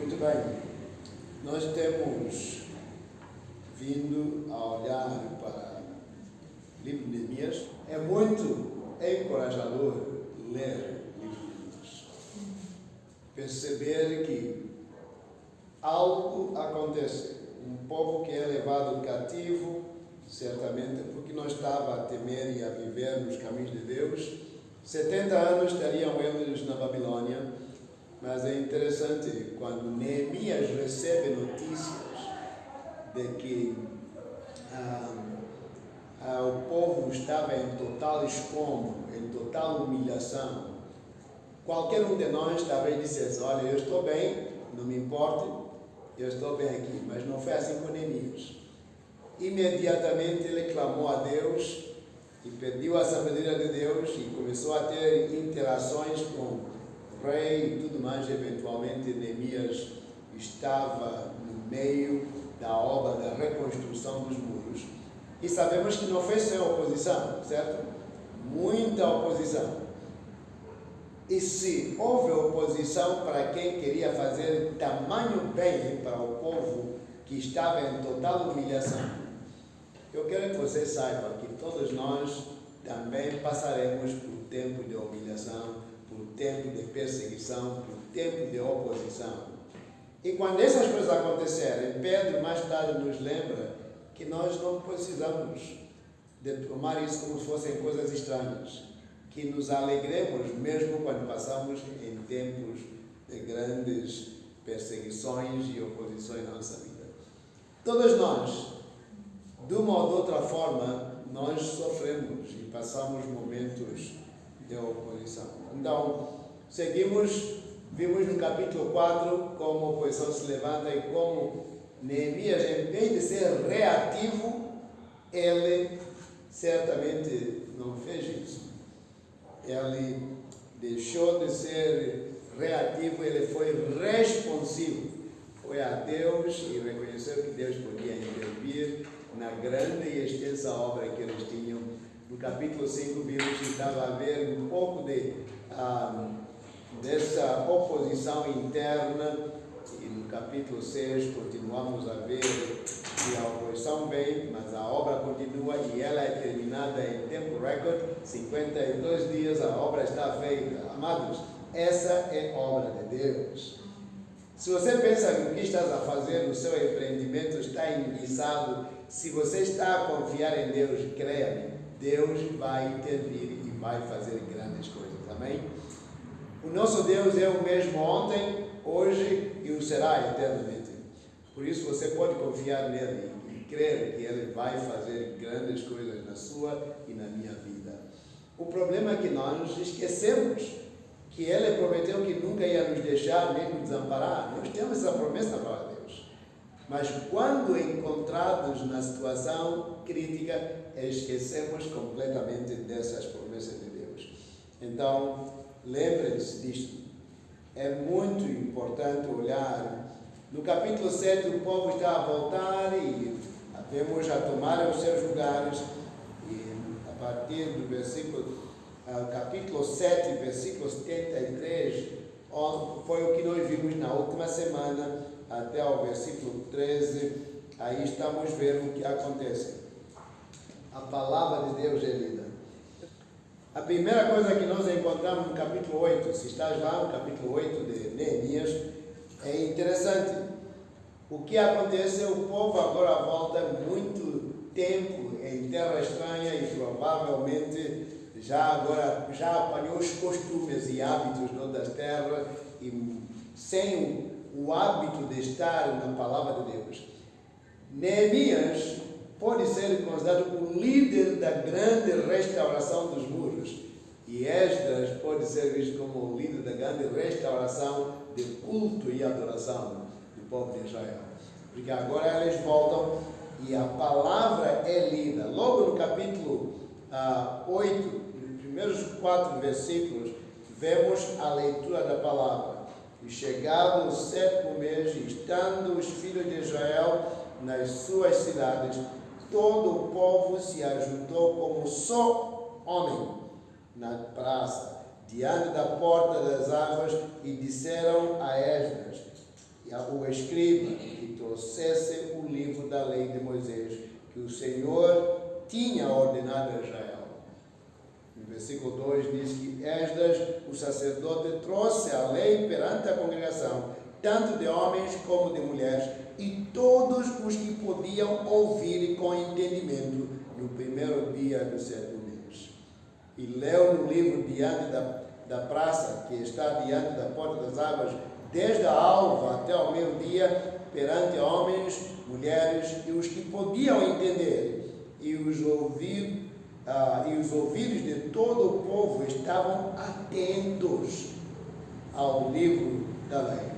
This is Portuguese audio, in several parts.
Muito bem, nós temos vindo a olhar para o livro de Neemias. É muito encorajador ler o livro de Neemias. Perceber que algo acontece. Um povo que é levado cativo, certamente porque não estava a temer e a viver nos caminhos de Deus. 70 anos estariam eles na Babilônia. Mas é interessante, quando Neemias recebe notícias de que o povo estava em total escombro, em total humilhação, qualquer um de nós talvez dissesse: olha, eu estou bem, não me importa, eu estou bem aqui. Mas não foi assim com Neemias. Imediatamente ele clamou a Deus e pediu a sabedoria de Deus e começou a ter interações com rei e tudo mais. Eventualmente Neemias estava no meio da obra da reconstrução dos muros, e sabemos que não foi sem oposição, certo? Muita oposição. E se houve oposição para quem queria fazer tamanho bem para o povo que estava em total humilhação, eu quero que vocês saibam que todos nós também passaremos por tempo de humilhação, por tempo de perseguição, por tempo de oposição. E quando essas coisas acontecerem, Pedro mais tarde nos lembra que nós não precisamos de tomar isso como se fossem coisas estranhas, que nos alegremos mesmo quando passamos em tempos de grandes perseguições e oposições na nossa vida. Todos nós, de uma ou de outra forma, nós sofremos e passamos momentos de oposição. Então, vimos no capítulo 4 como a oposição se levanta e como Neemias, em vez de ser reativo, ele certamente não fez isso. Ele deixou de ser reativo, ele foi responsivo. Foi a Deus e reconheceu que Deus podia intervir na grande e extensa obra que eles tinham. No capítulo 5 vimos que estava a haver um pouco dessa oposição interna, e no capítulo 6 continuamos a ver que a oposição vem, mas a obra continua e ela é terminada em tempo recorde. 52 dias a obra está feita. Amados, essa é obra de Deus. Se você pensa que o que estás a fazer no seu empreendimento está enguiçado, se você está a confiar em Deus, creia-me, Deus vai intervir e vai fazer grandes coisas. Amém? O nosso Deus é o mesmo ontem, hoje e o será eternamente. Por isso você pode confiar nele e crer que ele vai fazer grandes coisas na sua e na minha vida. O problema é que nós esquecemos que ele prometeu que nunca ia nos deixar nem nos desamparar. Nós temos essa promessa na palavra de Deus. Mas quando encontrados na situação crítica, esquecemos completamente dessas promessas de Deus. Então, lembrem-se disto. É muito importante olhar. No capítulo 7, o povo está a voltar e vemos a tomar os seus lugares. E a partir do capítulo 7, versículo 73, foi o que nós vimos na última semana, até o versículo 13. Aí estamos vendo o que acontece. A palavra de Deus é linda. A primeira coisa que nós encontramos no capítulo 8, se estás lá no capítulo 8 de Neemias, é interessante. O que acontece? O povo agora volta muito tempo em terra estranha e provavelmente já apanhou os costumes e hábitos de outras terras e sem o hábito de estar na palavra de Deus. Neemias pode ser considerado o líder da grande restauração dos muros. E Esdras pode ser visto como o líder da grande restauração de culto e adoração do povo de Israel. Porque agora eles voltam e a palavra é lida. Logo no capítulo 8, nos primeiros 4 versículos, vemos a leitura da palavra. E chegado o 7º mês, estando os filhos de Israel nas suas cidades, todo o povo se ajuntou como só homem na praça, diante da porta das árvores, e disseram a Esdras: o escriba que trouxesse o livro da lei de Moisés, que o Senhor tinha ordenado a Israel. No versículo 2 diz que Esdras, o sacerdote, trouxe a lei perante a congregação, tanto de homens como de mulheres, e todos os que podiam ouvir com entendimento, no primeiro dia do 7º mês. E leu no livro diante da praça, que está diante da porta das águas, desde a alva até ao meio-dia, perante homens, mulheres e os que podiam entender, e os ouvidos de todo o povo estavam atentos ao livro da lei.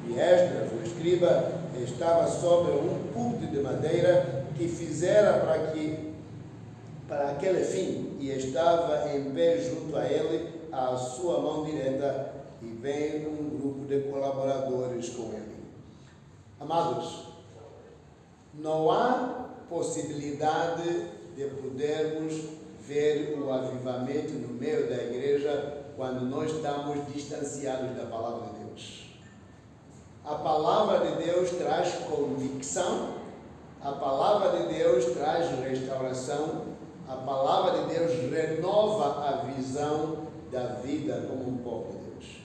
E Esdras, o escriba, estava sobre um púlpito de madeira que fizera para aquele fim, e estava em pé junto a ele, à sua mão direita, e vem um grupo de colaboradores com ele. Amados, não há possibilidade de podermos ver o avivamento no meio da igreja quando nós estamos distanciados da palavra de Deus. A palavra de Deus traz convicção, a palavra de Deus traz restauração, a palavra de Deus renova a visão da vida como um povo de Deus.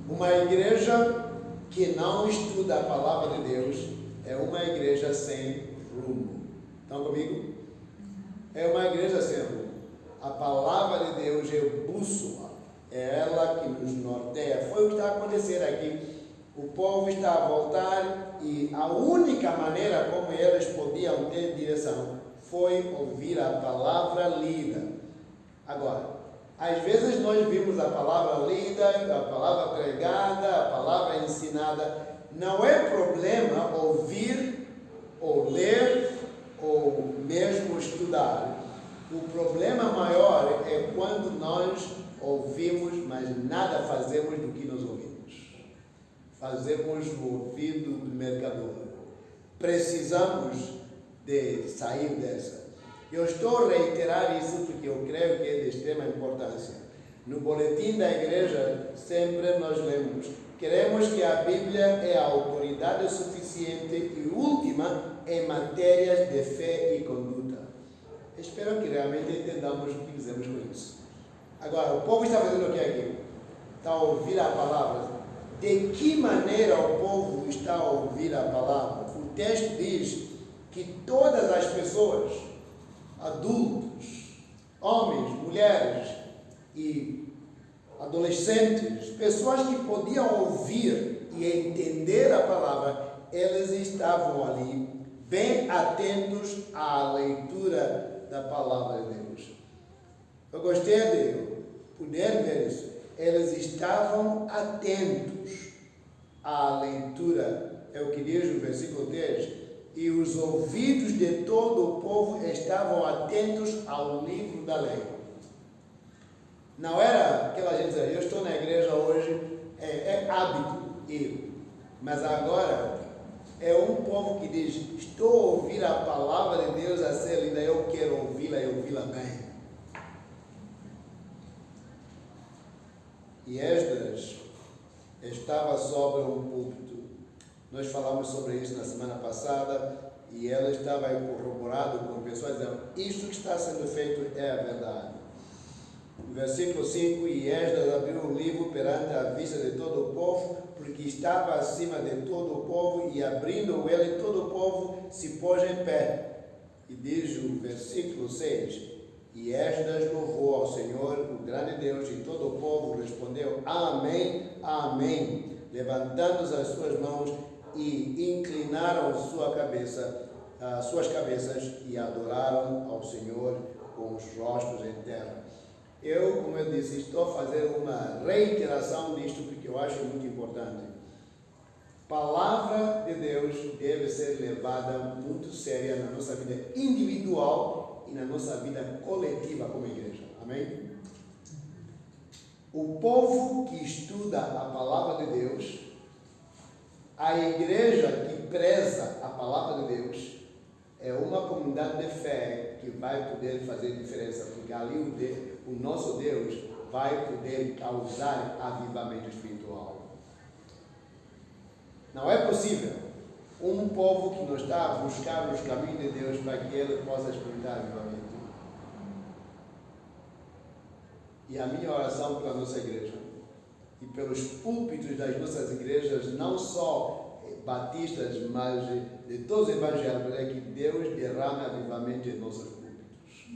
Uma igreja que não estuda a palavra de Deus é uma igreja sem rumo. Estão comigo? É uma igreja sem rumo. A palavra de Deus é bússola, é ela que nos norteia. Foi o que está acontecendo aqui. O povo está a voltar e a única maneira como eles podiam ter direção foi ouvir a palavra lida. Agora, às vezes nós vimos a palavra lida, a palavra pregada, a palavra ensinada. Não é problema ouvir ou ler ou mesmo estudar. O problema maior é quando nós ouvimos, mas nada fazemos do que nós ouvimos. Fazemos o ouvido do mercador. Precisamos de sair dessa. Eu estou a reiterar isso porque eu creio que é de extrema importância. No boletim da igreja, sempre nós lemos: queremos que a Bíblia é a autoridade suficiente e última em matérias de fé e conduta. Espero que realmente entendamos o que dizemos com isso. Agora, o povo está fazendo o que aqui? Está a ouvir a palavra. De que maneira o povo está a ouvir a palavra? O texto diz que todas as pessoas, adultos, homens, mulheres e adolescentes, pessoas que podiam ouvir e entender a palavra, eles estavam ali bem atentos à leitura da palavra de Deus. Eu gostei de poder ver isso. Eles estavam atentos à leitura. É o que diz o versículo 3. E os ouvidos de todo o povo estavam atentos ao livro da lei. Não era aquela gente dizer: eu estou na igreja hoje, é hábito ir. Mas agora é um povo que diz: estou a ouvir a palavra de Deus a ser lida, eu quero ouvi-la e ouvi-la bem. E Esdras estava sobre um púlpito. Nós falamos sobre isso na semana passada e ela estava corroborado com pessoas dizendo: isso que está sendo feito é a verdade. Versículo 5: e Esdras abriu o livro perante a vista de todo o povo, porque estava acima de todo o povo, e abrindo ele, todo o povo se pôs em pé. E diz o versículo 6: e Esdras louvou ao Senhor, o grande Deus, e todo o povo respondeu: Amém, Amém, levantando as suas mãos e inclinaram suas cabeças e adoraram ao Senhor com os rostos em terra. Eu, como eu disse, estou a fazer uma reiteração disto porque eu acho muito importante. Palavra de Deus deve ser levada muito séria na nossa vida individual e na nossa vida coletiva como igreja. Amém? O povo que estuda a palavra de Deus, a igreja que preza a palavra de Deus, é uma comunidade de fé que vai poder fazer diferença, porque ali o nosso Deus vai poder causar avivamento espiritual. Não é possível um povo que não está a buscar os caminhos de Deus para que ele possa experimentar avivamento. E a minha oração pela nossa igreja e pelos púlpitos das nossas igrejas, não só batistas, mas de todos os evangélicos, é que Deus derrame avivamento em nossos púlpitos,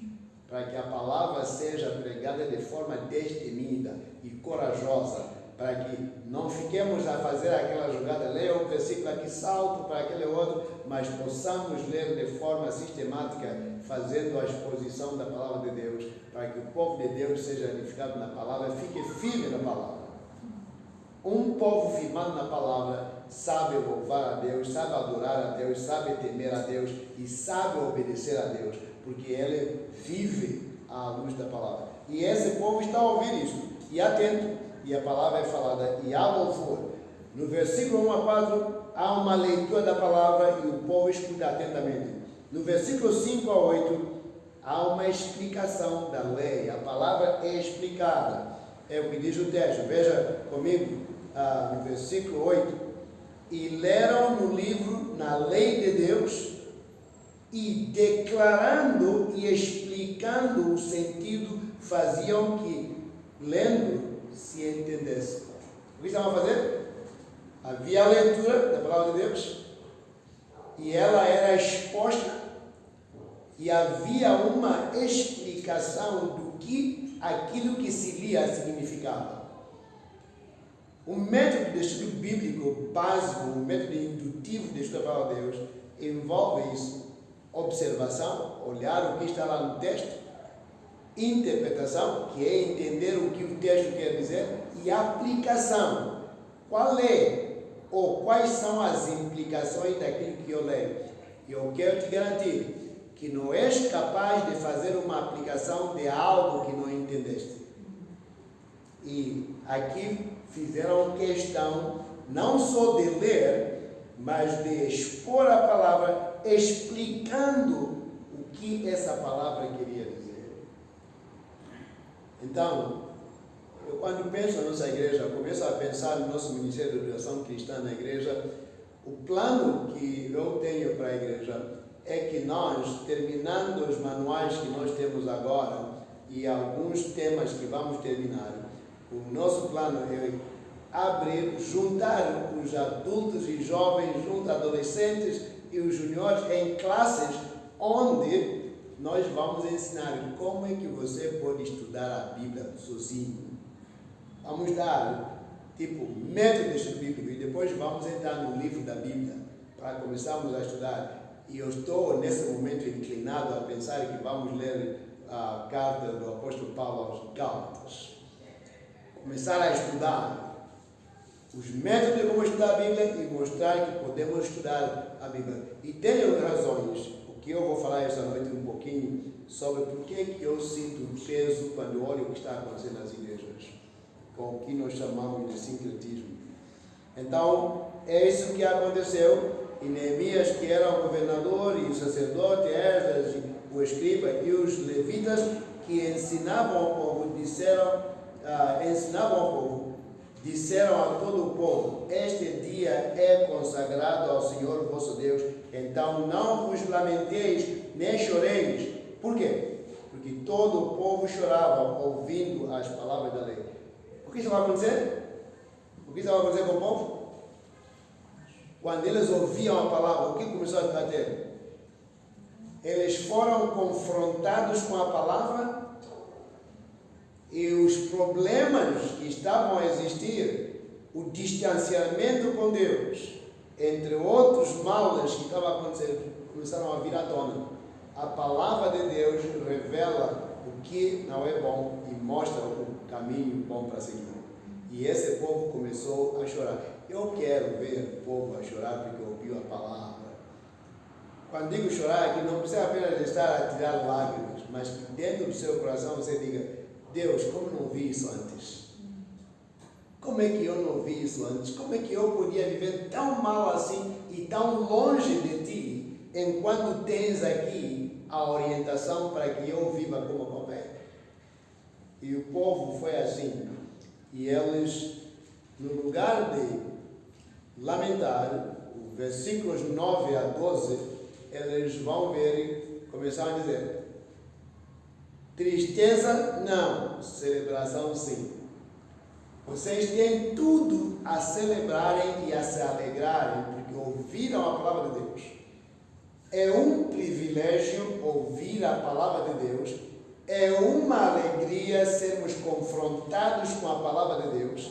para que a palavra seja pregada de forma destemida e corajosa, para que não fiquemos a fazer aquela jogada, leia um versículo aqui, salto para aquele outro, mas possamos ler de forma sistemática, fazendo a exposição da palavra de Deus, para que o povo de Deus seja edificado na palavra, fique firme na palavra. Um povo firmado na palavra sabe louvar a Deus, sabe adorar a Deus, sabe temer a Deus e sabe obedecer a Deus, porque ele vive à luz da palavra. E esse povo está a ouvir isso, e atento, e a palavra é falada, e há louvor. No versículo 1 a 4, há uma leitura da palavra e o povo escuta atentamente. No versículo 5 a 8, há uma explicação da lei, a palavra é explicada. É o que diz o texto, veja comigo, no versículo 8, e leram no livro, na lei de Deus, e declarando e explicando o sentido, faziam que, lendo, se entendesse. O que estavam a fazer? Havia a leitura da palavra de Deus, e ela era exposta, e havia uma explicação do que aquilo que se lia significava. O método de estudo bíblico básico, o método indutivo de estudar a palavra de Deus, envolve isso: observação, olhar o que está lá no texto, interpretação, que é entender o que o texto quer dizer, e aplicação. Qual é ou quais são as implicações daquilo que eu leio? Eu quero te garantir que não és capaz de fazer uma aplicação de algo que não entendeste. E aqui fizeram questão não só de ler, mas de expor a palavra, explicando o que essa palavra queria dizer. Então, eu quando penso na nossa igreja, começo a pensar no nosso Ministério de Educação Cristã na igreja. O plano que eu tenho para a igreja é que nós, terminando os manuais que nós temos agora e alguns temas que vamos terminar, o nosso plano é abrir, juntar os adultos e jovens, junto adolescentes e os juniores em classes onde nós vamos ensinar como é que você pode estudar a Bíblia sozinho. Vamos dar, método de estudo bíblico e depois vamos entrar no livro da Bíblia para começarmos a estudar. E eu estou, nesse momento, inclinado a pensar que vamos ler a carta do apóstolo Paulo aos Gálatas. Começar a estudar os métodos de como estudar a Bíblia e mostrar que podemos estudar a Bíblia. E tenho razões, o que eu vou falar esta noite um pouquinho, sobre por que eu sinto peso quando olho o que está acontecendo nas igrejas, com o que nós chamamos de sincretismo. Então, é isso que aconteceu. E Neemias, que era o governador, e o sacerdote, Esdras, o escriba, e os levitas que ensinavam ao povo, disseram a todo o povo: este dia é consagrado ao Senhor vosso Deus, então não vos lamenteis, nem choreis. Por quê? Porque todo o povo chorava ouvindo as palavras da lei. O que estava acontecendo? O que estava acontecendo com o povo? Quando eles ouviam a palavra, o que começou a acontecer? Eles foram confrontados com a palavra e os problemas que estavam a existir, o distanciamento com Deus, entre outros males que estavam a acontecer, começaram a vir à tona. A palavra de Deus revela o que não é bom e mostra o caminho bom para seguir. E esse povo começou a chorar. Eu quero ver o povo a chorar porque ouviu a palavra. Quando digo chorar aqui, não precisa apenas estar a tirar lágrimas, mas que dentro do seu coração você diga: Deus, como não vi isso antes? Como é que eu não vi isso antes? Como é que eu podia viver tão mal assim e tão longe de ti, enquanto tens aqui a orientação para que eu viva como convém? E o povo foi assim. E eles, no lugar de lamentar, versículos 9 a 12, eles vão ver, começar a dizer: tristeza não, celebração sim. Vocês têm tudo a celebrarem e a se alegrarem, porque ouviram a palavra de Deus. É um privilégio ouvir a palavra de Deus. É uma alegria sermos confrontados com a palavra de Deus.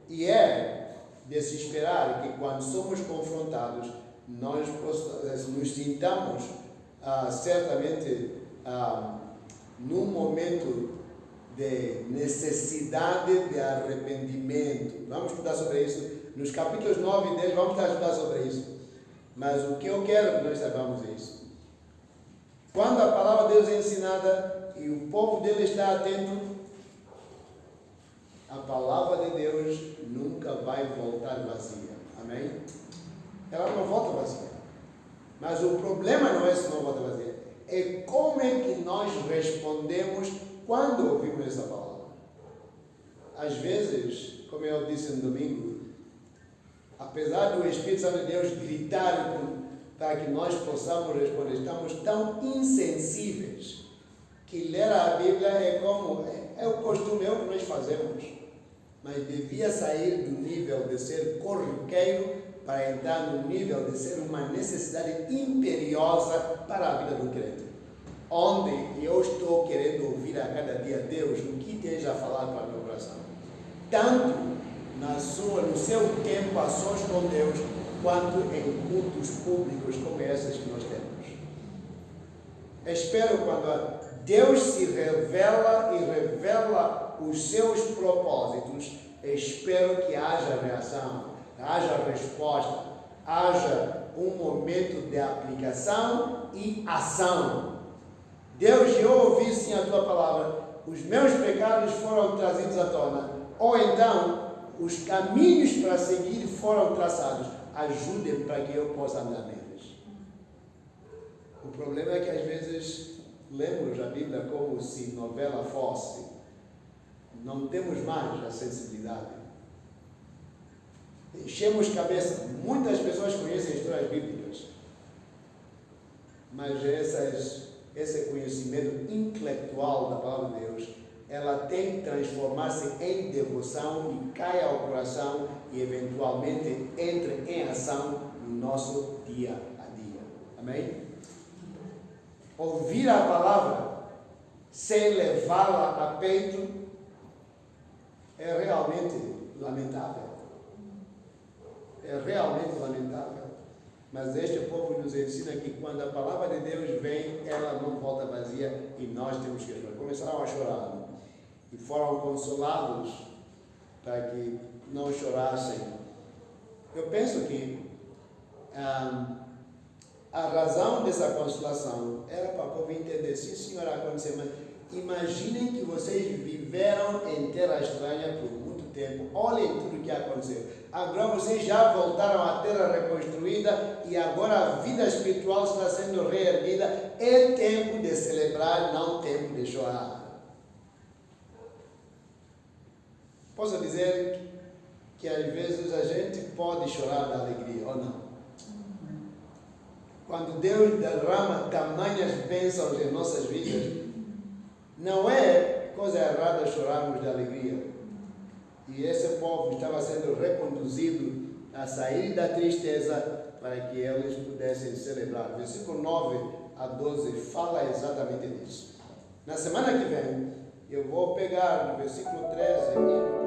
E é de se esperar que quando somos confrontados, nós nos sintamos certamente num momento de necessidade de arrependimento. Vamos estudar sobre isso. Nos capítulos 9 e 10 vamos estudar sobre isso. Mas o que eu quero que nós saibamos é isso. Quando a palavra de Deus é ensinada e o povo dele está atento, a palavra de Deus nunca vai voltar vazia. Amém? Ela não volta vazia. Mas o problema não é se não volta vazia. É como é que nós respondemos quando ouvimos essa palavra. Às vezes, como eu disse no domingo, apesar do Espírito Santo de Deus gritar para que nós possamos responder, estamos tão insensíveis que ler a Bíblia é o costume, é o que nós fazemos. Mas devia sair do nível de ser corriqueiro para entrar no nível de ser uma necessidade imperiosa para a vida do crente. Onde eu estou querendo ouvir a cada dia: Deus, o que tens a falar para o meu coração? Tanto no seu tempo a sós com Deus, quanto em cultos públicos como esses que nós temos. Espero quando Deus se revela e revela os seus propósitos, espero que haja reação, haja resposta, haja um momento de aplicação e ação. Deus, eu ouvi sim a tua palavra, os meus pecados foram trazidos à tona, ou então os caminhos para seguir foram traçados, ajude para que eu possa andar neles. O problema é que às vezes lemos a Bíblia como se novela fosse, não temos mais a sensibilidade. Enchemos cabeça. Muitas pessoas conhecem histórias bíblicas, mas esse conhecimento intelectual da palavra de Deus, ela tem que transformar-se em devoção e caia ao coração e eventualmente entre em ação no nosso dia a dia. Amém? Ouvir a palavra sem levá-la a peito é realmente lamentável. É realmente lamentável. Mas este povo nos ensina que quando a palavra de Deus vem, ela não volta vazia e nós temos que chorar. Começaram a chorar e foram consolados para que não chorassem. Eu penso que a razão dessa consolação era para o povo entender: sim, senhor, aconteceu, mas imaginem que vocês viveram em terra estranha por muito tempo, olhem tudo o que aconteceu. Agora vocês já voltaram à terra reconstruída e agora a vida espiritual está sendo reerguida. É tempo de celebrar, não tempo de chorar. Posso dizer que às vezes a gente pode chorar da alegria, ou não? Quando Deus derrama tamanhas bênçãos em nossas vidas, não é coisa errada chorarmos de alegria. E esse povo estava sendo reconduzido a sair da tristeza para que eles pudessem celebrar. Versículo 9 a 12 fala exatamente disso. Na semana que vem, eu vou pegar no versículo 13 e